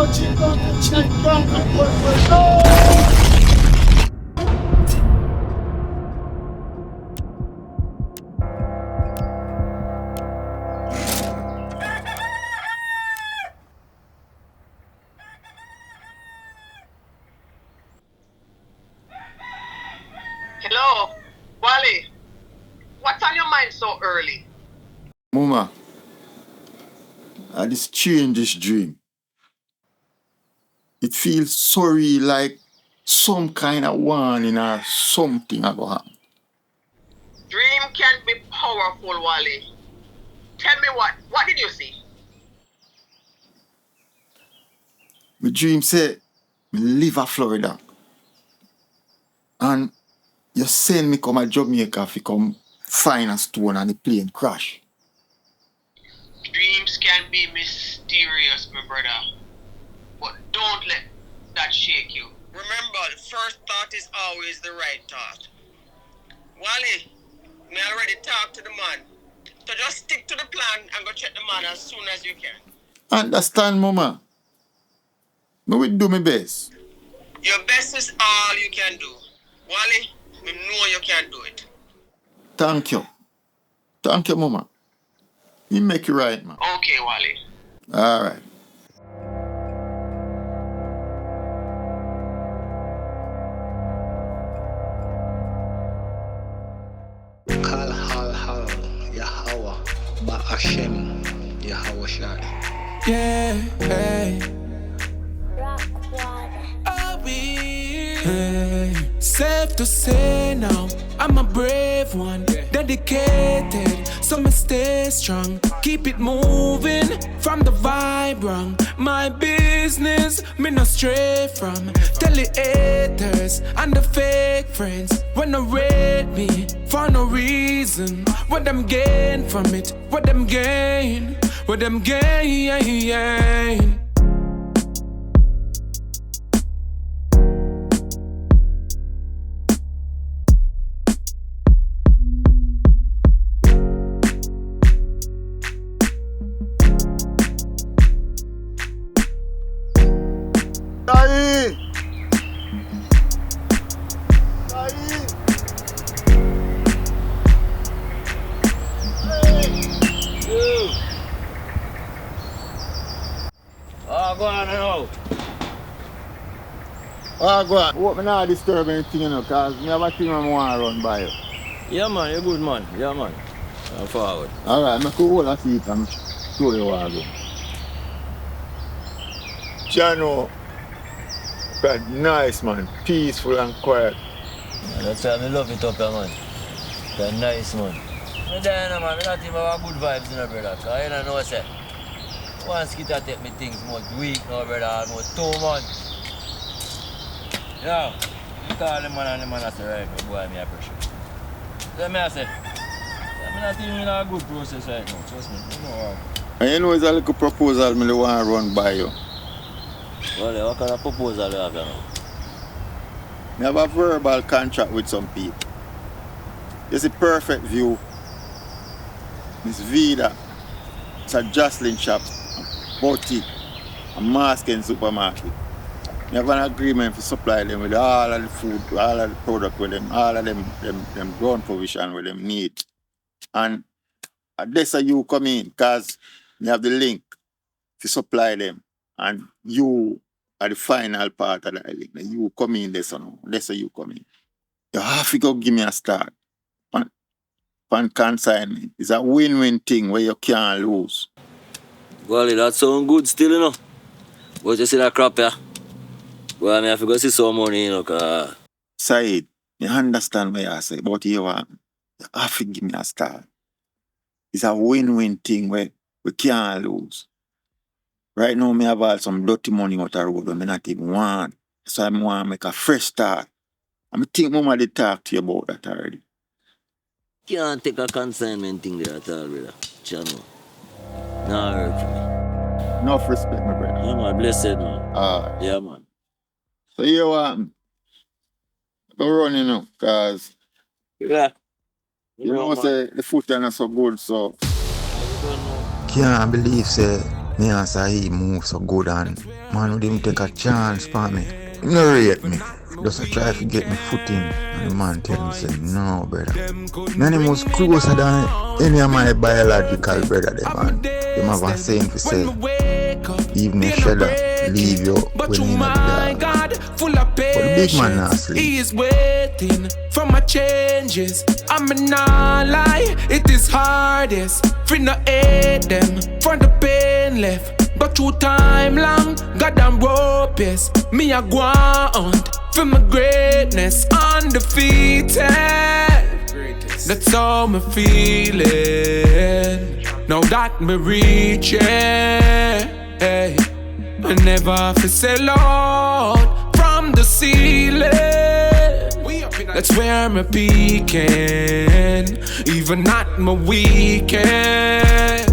Hello, Wally. What's on your mind so early? Mama, I this strange this dream. It feels so real, like some kind of warning or something about happen. Dream can be powerful, Wally. Tell me what? What did you see? My dream say me live in Florida. And you send me come to Jamaica to come find a stone and the plane crash. Dreams can be mysterious, my brother. But don't let that shake you. Remember, the first thought is always the right thought. Wally, me already talked to the man. So just stick to the plan and go check the man as soon as you can. Understand, Mama? Me will do my best. Your best is all you can do. Wally, me know you can do it. Thank you. Thank you, Mama. You make it right, man. Okay, Wally. All right. Kal hal Yahweh Ba'ashem Yahweh Shad. Yeah, hey. Hey. Safe to say now, I'm a brave one, dedicated, so me stay strong. Keep it moving from the vibe wrong. My business, me no stray from. Tell the haters and the fake friends when they rate me for no reason. What them gain from it? What them gain? What them gain? Tahi! Go on now. Go on. Hope me not disturb anything, you know, because me have a thing I want to run by you. Yeah, man, you're good, man. Yeah, man. I'm forward. All right, I could hold a seat and show you where I go. Jano, quite nice, man. Peaceful and quiet. Yeah, that's why I love it up here, man. That's nice, man. I don't know, man. I not even have good vibes, you know, brother. Because I don't know what I say. Once Kita take me things much week now, brother, almost 2 months. Yeah, you call the man and the man I say, right, my boy, me appreciate. So me I say, I'm not even in a good process right now, trust me, you know how. And you know it's a little proposal I want to run by you. Well, what kind of proposal you have now? I have a verbal contract with some people. It's a perfect view. It's Vida. It's a Jocelyn shop, a boutique, a masking supermarket. We have an agreement to supply them with all of the food, all of the product with them, all of them ground provision with them need. And that's how you come in, because you have the link to supply them. And you are the final part of that link. You come in this one. That's how you come in. You have to go give me a start. On consignment. It's a win-win thing where you can't lose. Well, that sound good still, you know. But you see that crap here? Well, I have to go see some money, you know, because... Said, you understand what I say, but you have to give me a start. It's a win-win thing where we can't lose. Right now, I have all some dirty money out of the road, but I not even want. So I want to make a fresh start. I think Mama did talk to you about that already. Can't take a consignment thing there at all, brother. Channel. Nah, hurt for me. Enough respect, my brother. Yeah, man. Blessed, man. Yeah, man. So you want go run, you know, because Yeah. you know, say the foot are not so good, so. Can't believe say Me answer he move so good and man would even take a chance for me. He no rate me. Just a try to get me footing. And the man tell me say no brother. Man he was closer than any of my biological brother them man. Them have a saying to say even a shredder leave you when you not there. But the big man not sleep. He is waiting for my changes. I'm not lie, it is hardest. Free no hate them for the pain left. But through time long, God damn ropes. Me a go on for my greatness, undefeated. That's how me feeling. Now that me reaching, I never feel sell out from the ceiling. That's where me peaking, even at my weakest.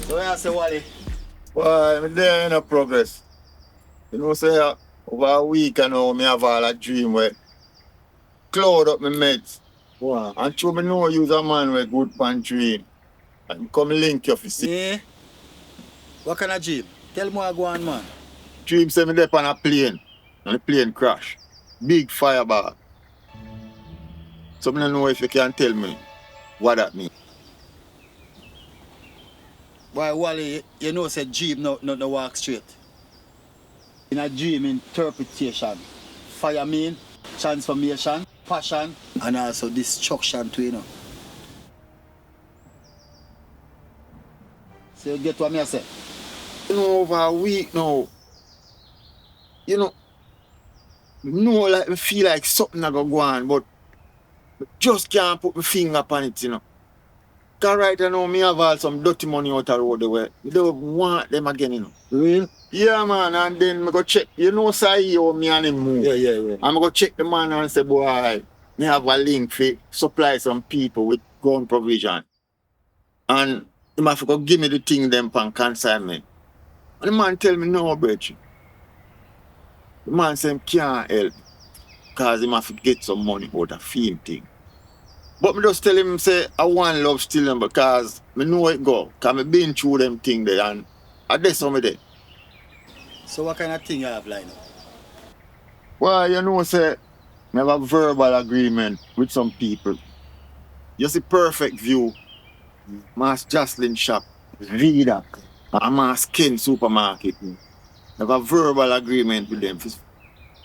So I say, Wally. Well, I'm there in a progress. You know, say over a week I know me have all a dream where cloud up my mates. Wow. And true me know use a man with good pan dream. And come link you for see. Yeah. What kind of dream? Tell me what go on, man. Dream say me there on a plane. And the plane crash. Big fireball. So I don't know if you can tell me what that means. Why, Wally, you know, say dream no walk straight. In a dream interpretation, fire mean, transformation, passion, and also destruction too, you know. So you get what me I say? You know, over a week now, you know, like I feel like something I go on, but I just can't put my finger upon it, you know. Because right now, me have all some dirty money out the road the way. I don't want them again, you know. Real? Yeah, man, and then I go check. You know, say how me and him move. Yeah. I'm go check the man and say, boy, me have a link for supply some people with gun provision. And he have to go give me the thing them on consignment. And the man tell me, no, bitch. The man say he can't help because he have to get some money out of film thing. But me just tell him, say, I want love still him because I know it go. Because I been through them thing there and I did some of there. So what kind of thing you have lined up? Well, you know, say, I have a verbal agreement with some people. You see Perfect View, Mass Jocelyn shop, Vida, and Mass Ken supermarket. I have a verbal agreement with them to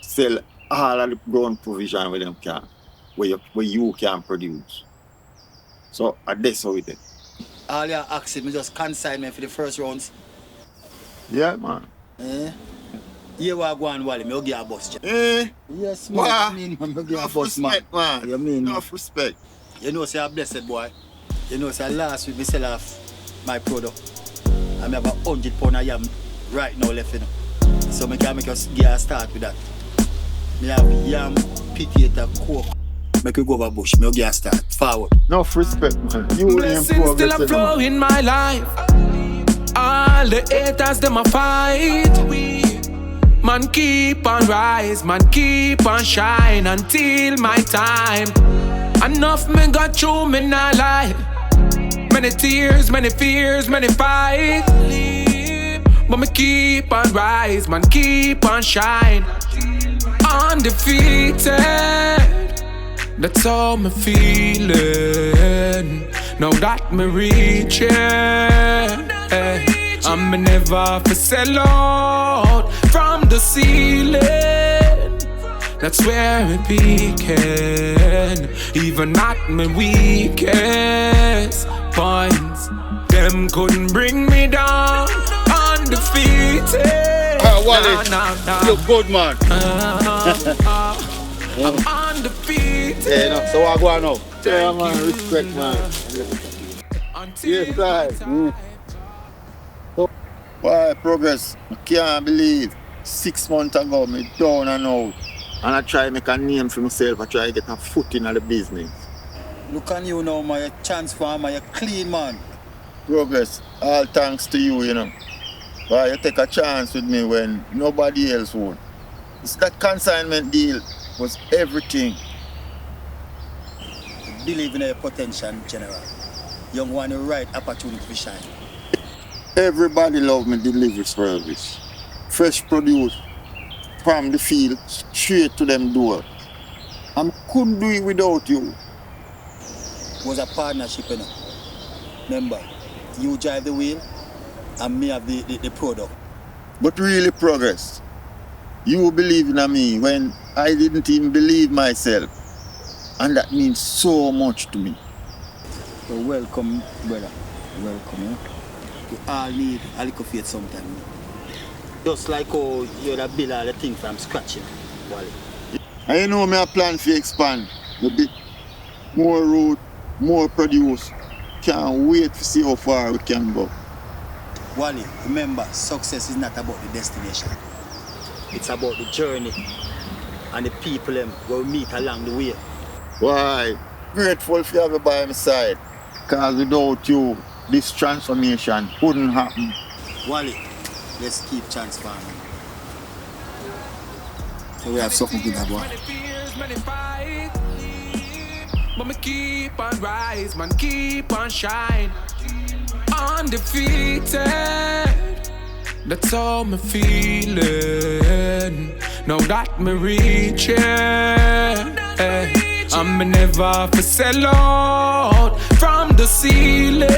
sell all of the ground provision with them can. Where you can produce. So I that's how it is. All your access, me just consign me for the first rounds. Yeah, man. You want to go on, Wally, me will give you a bus. Yes, man. Wow. I mean, me give you a Enough bus, respect, man. You mean? Enough respect. You know, say I'm blessed, boy. You know, say last week, me sell off my product. And I have 100 pounds of yam right now left, you know. So I can make us get a start with that. I have yam, potato, coke. Make you go over bush, me get a start. Forward. Enough respect, man. You only in Blessings progress. still a flow in my life. All the haters, them a fight. Man keep on rise, man keep on shine until my time. Enough me got through, me not lie. Many tears, many fears, many fights. But me keep on rise, man keep on shine. Undefeated. That's how me feeling. Now that me reaching, I'm never for sell out from the ceiling. That's where me peaking, even at my weakest points. Them couldn't bring me down, undefeated. Wally, look good, man. I'm undefeated. Yeah, no. So what go on now? Yeah, man. Respect, man. Yes, guys. Why, progress? I can't believe 6 months ago, me down and out. And I try to make a name for myself. I try to get a foot in the business. Look on you now, man. You're transformer. You're clean, man. Progress, all thanks to you, you know. Why you take a chance with me when nobody else would. It's that consignment deal was everything. Believe in your potential, General. You want the right opportunity to shine. Everybody love me delivery service. Fresh produce from the field straight to them door. I couldn't do it without you. It was a partnership, you know. Remember, you drive the wheel and me have the product. But really, progress. You believe in me when I didn't even believe myself. And that means so much to me. So welcome, brother. Welcome, eh? We all need a little faith sometime. Just like how you're the build all the thing from scratch, you know, Wally. And you know me a plan to expand a bit. More road, more produce. Can't wait to see how far we can go. Wally, remember, success is not about the destination. It's about the journey and the people we meet along the way. Why? Grateful for you by my side. Because without you, this transformation wouldn't happen. Wally, let's keep transforming. So we have something to do about. But me keep on rise, man, keep on shine. Undefeated, that's how me feeling. Now that me reaching, I'm never for sell out from the ceiling.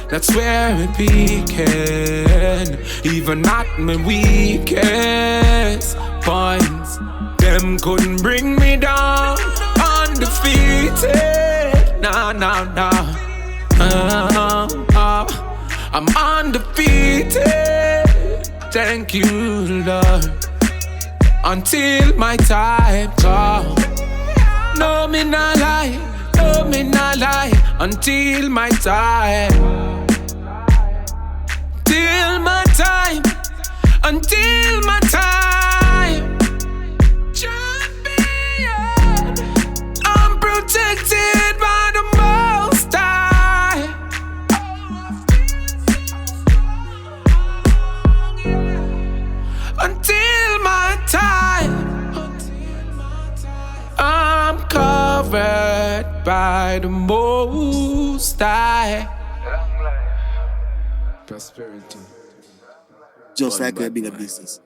That's where it began. Even at my weakest points, them couldn't bring me down. Undefeated, nah. I'm undefeated. Thank you, Lord. Until my time comes. No, me not lie. No, me not lie. Until my time. Till my time. Until my time. Champion. I'm protected by the Most High. Until my time. I'm covered by the Most High. Long life, prosperity. Just like a bigger business.